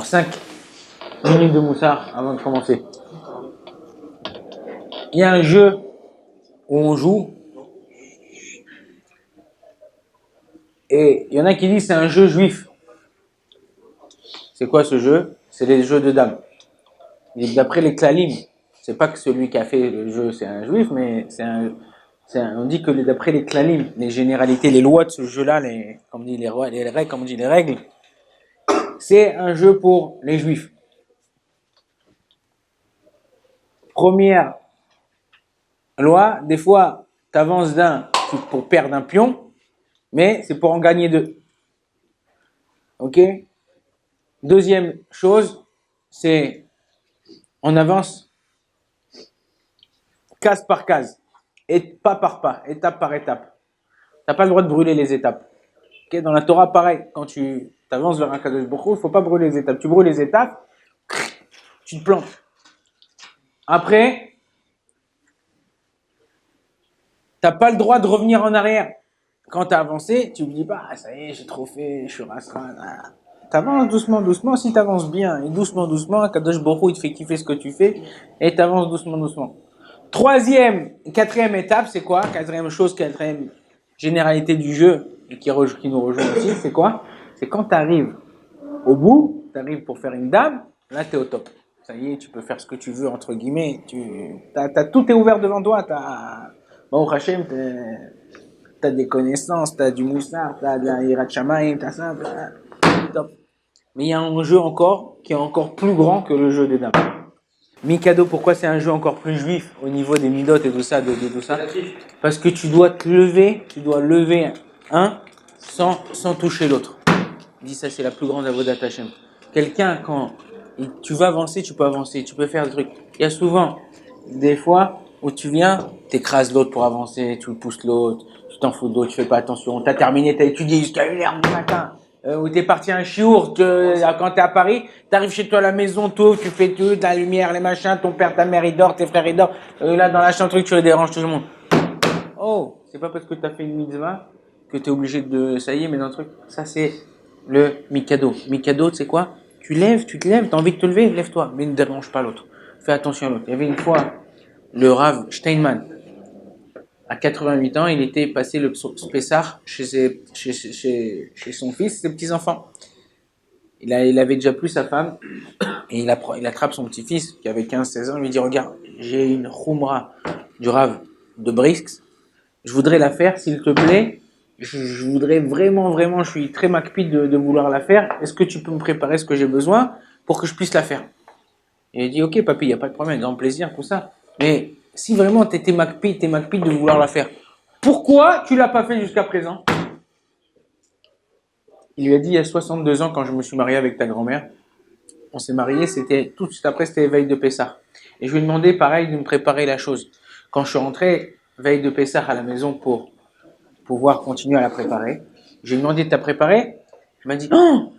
5 minutes de moussard avant de commencer. Il y a un jeu où on joue et il y en a qui disent c'est un jeu juif. C'est quoi ce jeu? C'est les jeux de dames. Et d'après les klalim, c'est pas que celui qui a fait le jeu c'est un juif, mais on dit que d'après les klalim, les généralités, les lois de ce jeu-là, comme on dit les règles, comme on dit les règles, c'est un jeu pour les juifs. Première loi, des fois, tu avances d'un pour perdre un pion, mais c'est pour en gagner 2. Ok? Deuxième chose, c'est on avance case par case, et pas par pas, étape par étape. Tu n'as pas le droit de brûler les étapes. Okay? Dans la Torah, pareil, quand tu avances vers un Kadosh Baruch Hu, il ne faut pas brûler les étapes. Tu brûles les étapes, tu te plantes. Après, tu n'as pas le droit de revenir en arrière. Quand tu as avancé, tu ne dis pas, ah, ça y est, j'ai trop fait, je suis rasran. Tu avances doucement, doucement. Si tu avances bien et doucement, doucement, Kadosh Baruch Hu, il te fait kiffer ce que tu fais et tu avances doucement, doucement. Quatrième étape, c'est quoi? Quatrième généralité du jeu et qui nous rejoint aussi, c'est quoi? C'est quand tu arrives au bout, tu arrives pour faire une dame, là tu es au top. Ça y est, tu peux faire ce que tu veux, entre guillemets. Tout est ouvert devant toi. Bon, Hachem, t'as des connaissances, t'as du moussard, t'as de la hirat shamayim, t'as ça, top. Mais il y a un jeu encore qui est encore plus grand que le jeu des dames. Mikado, pourquoi c'est un jeu encore plus juif au niveau des midot et tout ça, de tout ça? Parce que tu dois lever un sans toucher l'autre. Il dit ça, c'est la plus grande avodat Hashem. Quelqu'un, quand tu vas avancer, tu peux avancer, tu peux faire des trucs. Il y a souvent des fois où tu viens, t'écrases l'autre pour avancer, tu pousses l'autre, tu t'en fous de l'autre, tu fais pas attention, t'as terminé, t'as étudié jusqu'à 1h du matin. Ou t'es parti à un chiour, quand t'es à Paris, t'arrives chez toi à la maison, tu fais tout, la lumière, les machins, ton père, ta mère, ils dorment, tes frères, ils dorment. Là, dans la chambre, truc, tu déranges tout le monde. Oh, c'est pas parce que t'as fait une mitzvah que t'es obligé de, ça y est, mais dans le truc, ça c'est le Mikado. Mikado, c'est quoi? Tu te lèves, t'as envie de te lever, lève-toi, mais ne dérange pas l'autre. Fais attention à l'autre. Il y avait une fois, le Rav Steinman, à 88 ans, il était passé le Pessah chez son fils, ses petits-enfants. Il avait déjà plus sa femme, et il attrape son petit-fils, qui avait 15-16 ans, il lui dit, regarde, j'ai une Khumra du Rav de Brisk, je voudrais la faire, s'il te plaît, je voudrais vraiment, je suis très macpide de vouloir la faire, est-ce que tu peux me préparer ce que j'ai besoin pour que je puisse la faire? Et il dit, ok papy, il n'y a pas de problème, grand plaisir, tout ça, mais si vraiment t'es macpide de vouloir la faire, pourquoi tu l'as pas fait jusqu'à présent? Il lui a dit, il y a 62 ans, quand je me suis marié avec ta grand-mère, on s'est marié, c'était tout de suite après, c'était veille de Pessah. Et je lui ai demandé, pareil, de me préparer la chose. Quand je suis rentré, veille de Pessah à la maison pour pouvoir continuer à la préparer, j'ai demandé de t'as préparé? Il m'a dit, oh,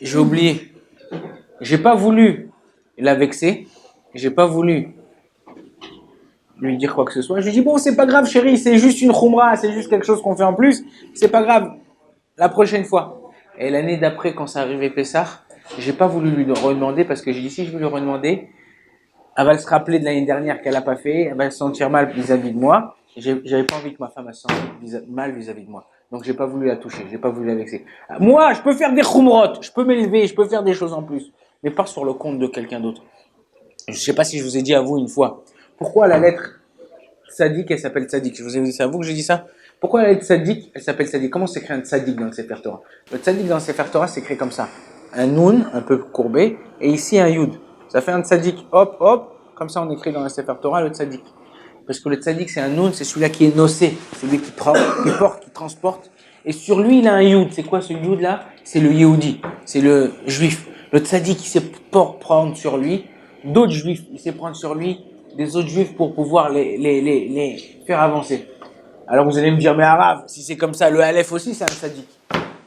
j'ai oublié. J'ai pas voulu la vexer, j'ai pas voulu lui dire quoi que ce soit. Je lui ai dit, bon, c'est pas grave, chérie, c'est juste une khumra, c'est juste quelque chose qu'on fait en plus, c'est pas grave, la prochaine fois. Et l'année d'après, quand ça arrivait Pessah, j'ai pas voulu lui redemander parce que j'ai dit, si je veux lui redemander, elle va se rappeler de l'année dernière qu'elle a pas fait, elle va se sentir mal vis-à-vis de moi. J'avais pas envie que ma femme se sente mal vis-à-vis de moi. Donc j'ai pas voulu la toucher, j'ai pas voulu la vexer. Moi, je peux faire des khumrot, je peux m'élever, je peux faire des choses en plus, mais pas sur le compte de quelqu'un d'autre. Je sais pas si je vous ai dit à vous une fois, pourquoi la lettre Tzadik, elle s'appelle Tzadik. Je vous ai dit, c'est à vous que j'ai dit ça. Pourquoi la lettre Tzadik, elle s'appelle Tzadik? Comment s'écrit un Tzadik dans le Sefer Torah? Le Tzadik dans le Sefer Torah s'écrit comme ça. Un Nun, un peu courbé, et ici un Yud. Ça fait un Tzadik, hop, hop, comme ça on écrit dans le Sefer Torah le Tzadik. Parce que le Tzadik c'est un Nun, c'est celui-là qui est nocé, c'est celui qui porte, qui transporte. Et sur lui il a un Yud. C'est quoi ce Yud là? C'est le Yehudi, c'est le Juif. Le Tzadik il sait prendre sur lui d'autres Juifs, il sait prendre sur lui des autres juifs pour pouvoir les faire avancer. Alors vous allez me dire, mais Arav, si c'est comme ça, le Aleph aussi c'est un Tzadik.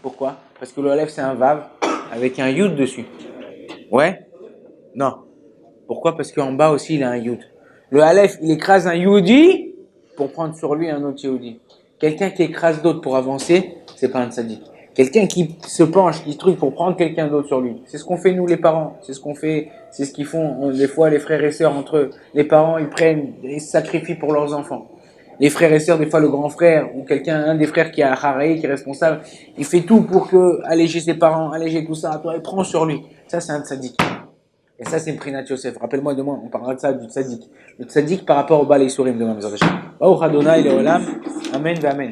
Pourquoi? Parce que le Aleph c'est un Vav avec un Yud dessus. Ouais? Non. Pourquoi? Parce qu'en bas aussi il a un Yud. Le Aleph il écrase un Yehudi pour prendre sur lui un autre Yehudi. Quelqu'un qui écrase d'autres pour avancer, c'est pas un Tzadik. Quelqu'un qui se penche, qui truc pour prendre quelqu'un d'autre sur lui. C'est ce qu'on fait nous les parents. C'est ce qu'on fait, c'est ce qu'ils font des fois les frères et sœurs entre eux. Les parents, ils prennent, ils se sacrifient pour leurs enfants. Les frères et sœurs, des fois le grand frère ou quelqu'un, un des frères qui a haré, qui est responsable, il fait tout pour que alléger ses parents, alléger tout ça. Toi, il prend sur lui. Ça, c'est un tzaddik. Et ça, c'est une Prinat Yosef. Rappelle-moi demain, on parlera de ça, du tzaddik. Le tzaddik par rapport au Baal Isurim demain, mes Baruch Adonai Leolam. Amen, amen.